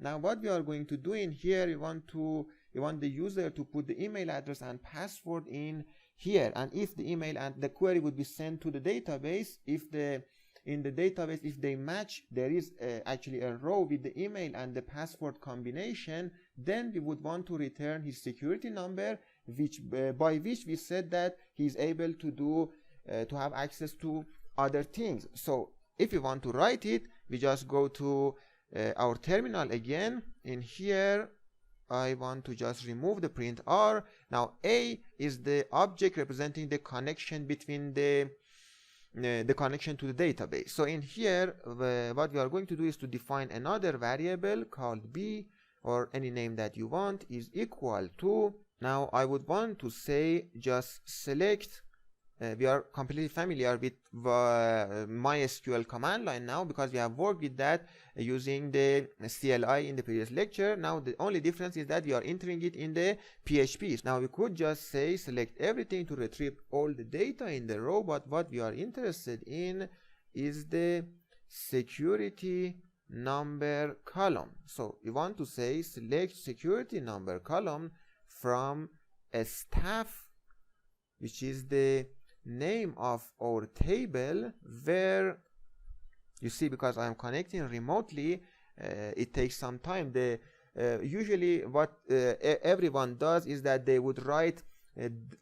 Now what we are going to do in here, we want the user to put the email address and password in here, and if the email and the query would be sent to the database, in the database, if they match, there is actually a row with the email and the password combination, then we would want to return his security number, which by which we said that he's able to do to have access to other things. So if we want to write it, we just go to our terminal again. In here I want to just remove the print R. Now A is the object representing the connection between the connection to the database. So in here what we are going to do is to define another variable called B, or any name that you want, is equal to, now I would want to say just select, we are completely familiar with mysql command line now, because we have worked with that using the CLI in the previous lecture. Now the only difference is that we are entering it in the PHP. Now we could just say select everything to retrieve all the data in the row, but what we are interested in is the security number column. So we want to say select security number column from a staff, which is the name of our table, where you see, because I am connecting remotely, it takes some time. Usually what everyone does is that they would write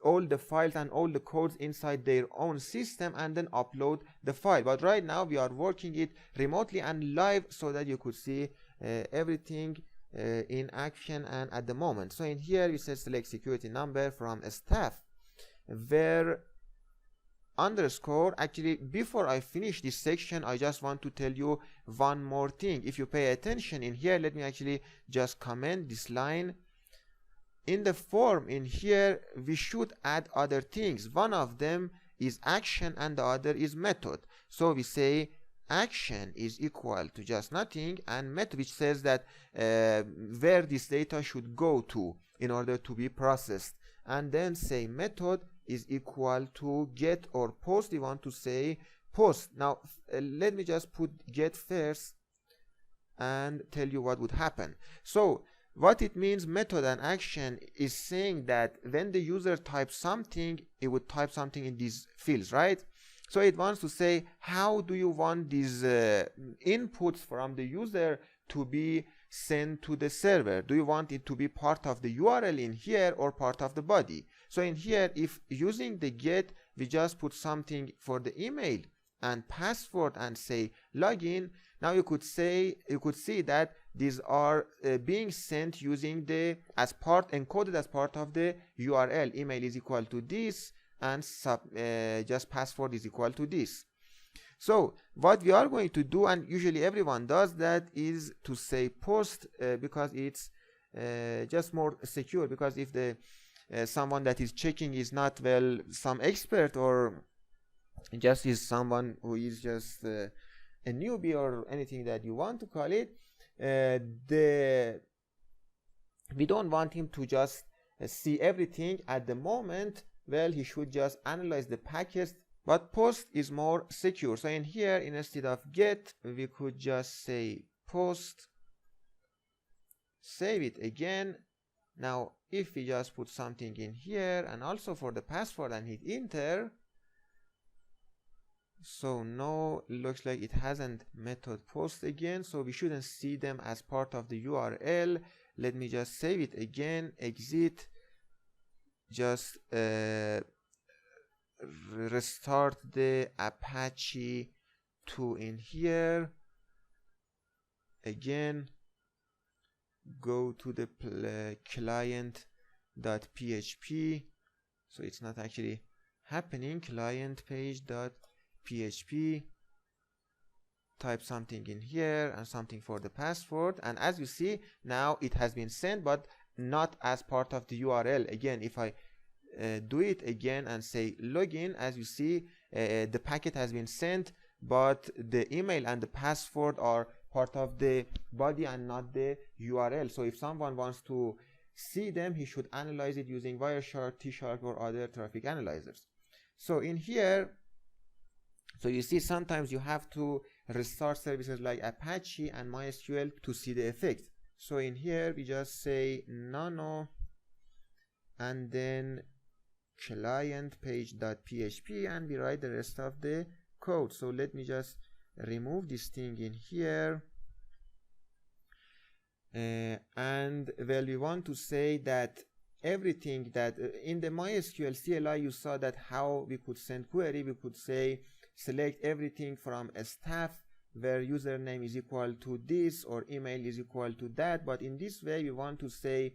all the files and all the codes inside their own system and then upload the file, but right now we are working it remotely and live so that you could see everything in action and at the moment. So in here we say select security number from a staff, where underscore, actually before I finish this section I just want to tell you one more thing. If you pay attention in here, let me actually just comment this line. In the form in here we should add other things. One of them is action and the other is method. So we say action is equal to just nothing, and method, which says that where this data should go to in order to be processed, and then say method is equal to get or post. We want to say post. Now let me just put get first and tell you what would happen. So what it means, method and action, is saying that when the user types something, it would type something in these fields, right? So it wants to say, how do you want these inputs from the user to be sent to the server? Do you want it to be part of the URL in here or part of the body? So in here, if using the get, we just put something for the email and password and say login, now you could see that these are being sent using the encoded as part of the URL. Email is equal to this, and just password is equal to this. So what we are going to do, and usually everyone does that, is to say post, because it's just more secure, because if the someone that is checking is not, well, some expert, or just is someone who is just a newbie or anything that you want to call it, we don't want him to just see everything at the moment. Well, he should just analyze the packets, but post is more secure. So in here, instead of get, we could just say post, save it again. Now if we just put something in here and also for the password and hit enter, so now looks like it hasn't method post again, so we shouldn't see them as part of the URL. Let me just save it again, exit, just restart the Apache 2 in here again, go to the client.php, so it's not actually happening, client page.php, type something in here and something for the password, and as you see now it has been sent, but not as part of the URL. Again, if I do it again and say login, as you see the packet has been sent, but the email and the password are part of the body and not the URL. So if someone wants to see them, he should analyze it using Wireshark, T-Shark, or other traffic analyzers. So in here, so you see sometimes you have to restart services like Apache and MySQL to see the effect. So in here we just say nano and then client page.php, and we write the rest of the code. So let me just remove this thing in here. And well, we want to say that everything that in the MySQL CLI you saw that how we could send query, we could say select everything from a staff where username is equal to this or email is equal to that, but in this way we want to say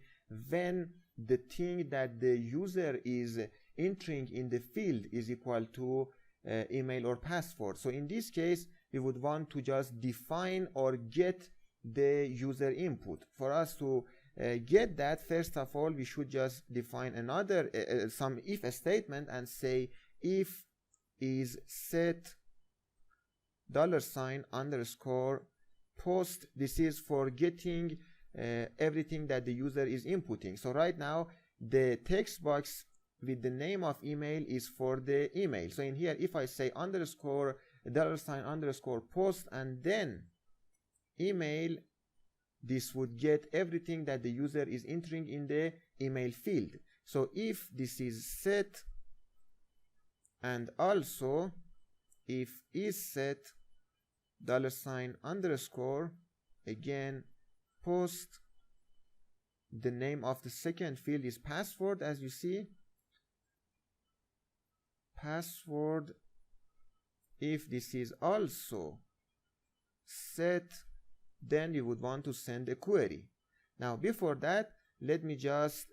when the thing that the user is entering in the field is equal to email or password. So in this case we would want to just define or get the user input. For us to get that, first of all we should just define another some if statement and say if is set $_ post. This is for getting everything that the user is inputting. So right now the text box with the name of email is for the email. So in here if I say $_ post and then email, this would get everything that the user is entering in the email field. So if this is set and also if is set $_ again post, the name of the second field is password, as you see, password. If this is also set, then you would want to send a query. Now before that, let me just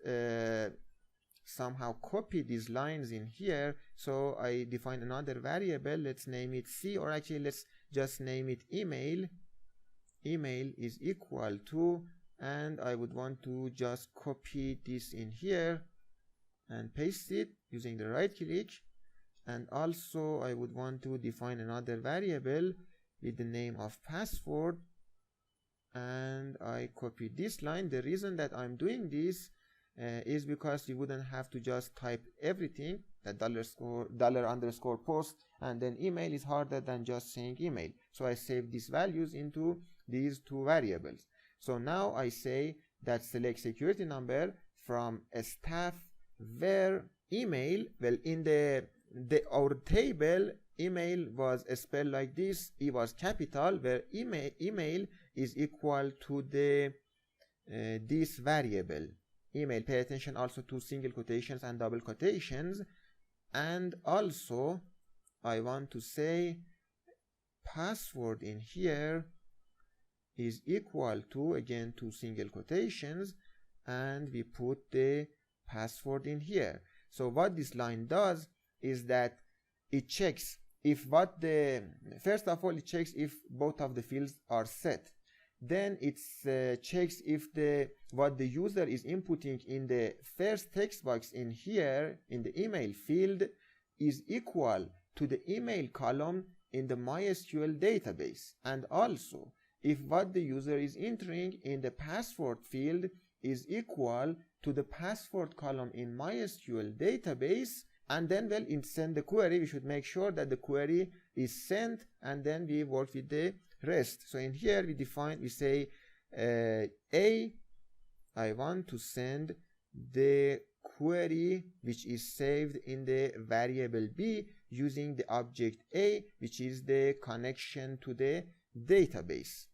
somehow copy these lines in here. So I define another variable, let's name it C, or actually let's just name it email. Email is equal to, and I would want to just copy this in here and paste it using the right click. And also I would want to define another variable with the name of password, and I copy this line. The reason that I'm doing this is because you wouldn't have to just type everything, that $_ post and then email is harder than just saying email. So I save these values into these two variables. So now I say that select security number from a staff where email, well in our table email was spelled like this, E was capital, where email is equal to the this variable email. Pay attention also to single quotations and double quotations. And also I want to say password in here is equal to, again, two single quotations, and we put the password in here. So what this line does is that it checks if first of all it checks if both of the fields are set. Then it checks if what the user is inputting in the first text box in here in the email field is equal to the email column in the MySQL database, and also if what the user is entering in the password field is equal to the password column in MySQL database. And then, well, in send the query, we should make sure that the query is sent, and then we work with the rest. So in here we say I want to send the query which is saved in the variable B using the object A, which is the connection to the database.